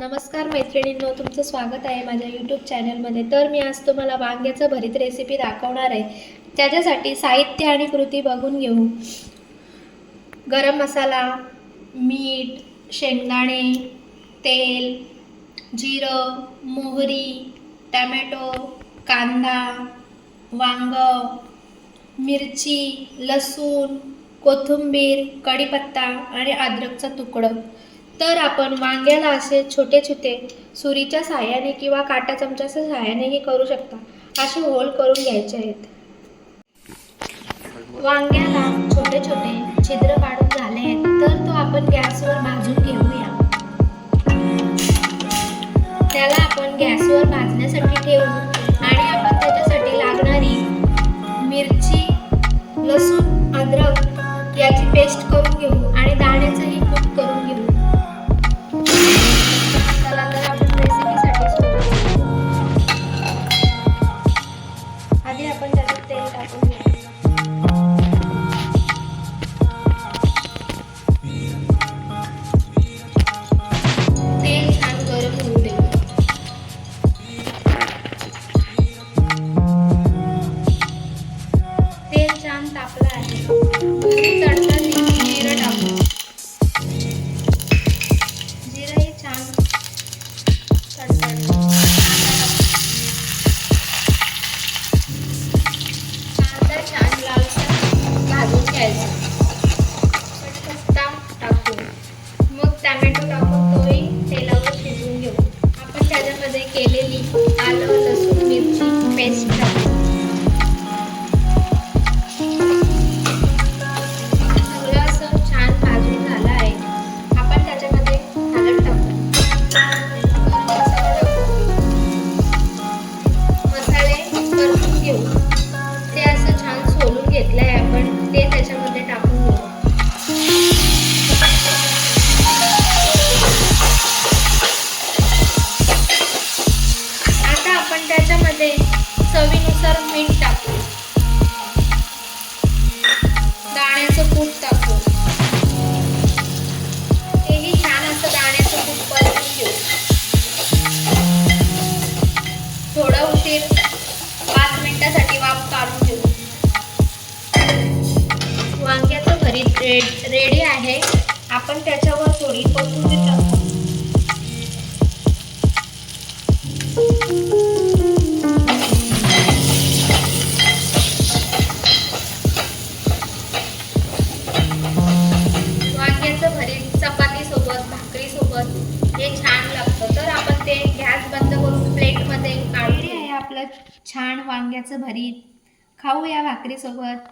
नमस्कार मैत्रिणींनो, तुमचं स्वागत आहे माझ्या यूट्यूब चॅनलमध्ये. तर मी आज तुम्हाला वांग्याचं भरीत रेसिपी दाखवणार आहे. त्याच्यासाठी साहित्य आणि कृती बघून घेऊ. गरम मसाला, मीठ, शेंगदाणे, तेल, जिरं, मोहरी, टमॅटो, कांदा, वांग, मिरची, लसूण, कोथिंबीर, कढीपत्ता आणि अद्रकचा तुकडा. तर आपण वांग्याला असे छोटे छोटे सुरीच्या सहाय्याने किंवा काटा चमच्याच्या सहाय्यानेही करू शकता. असे होल करून घ्यायचे आहेत. वांग्याला छोटे छोटे छिद्र काढून झाले आहेत, तर तो आपण गॅसवर भाजून घेऊया. त्याला आपण गॅसवर भाजण्यासाठी ठेवू आणि आपण त्याच्यासाठी लागणारी मिरची, लसूण, अद्रक याची पेस्ट करून घेऊ आणि दाण्याचंही कूट करून घेऊ. चला तर आपण रेसिपीसाठी सुरू करू. आधी आपण त्याच्यात तेल टाकून घेऊ. तेल छान गरम होऊ देऊ. तेल छान तापलं आहे. तडतडीत जिरं टाकू. जिरंही छान तडतडलं. कांदा छान लालसर भाजून घ्यायचा. कढीपत्ता टाकू. मग टमॅटो टाकून तोही तेलावर शिजवून घेऊ. आपण त्याच्यामध्ये केलेली आलं, लसूण, मिरची पेस्ट टाकू. सगळं असं छान भाजून झालं आहे. आपण त्याच्यामध्ये हळद टाकू. मसाला टाकू. मसाले परतून घेऊ. ते असं छान सोलून घेतलं आहे आपण, ते त्याच्यामध्ये टाकून घेऊ. आता आपण त्याच्यामध्ये चवीनुसार मीठ टाकू. दाण्याचं कूट टाकू. तेही छान असं दाण्याचं कूट परतून घेऊ. थोडा उशीर 5 मिनिटासाठी वाफ काढून घेऊ. वांग्याचं भरीत रेडी आहे. आपण त्याच्यावर थोडी कोथिंबीर टाकू. वांग्याचं भरीत चपातीसोबत, भाकरीसोबत हे छान लागतं. तर आपण ते गॅस बंद करून प्लेटमध्ये काढून आहे. आपलं छान वांग्याचं भरीत खाऊया भाकरीसोबत.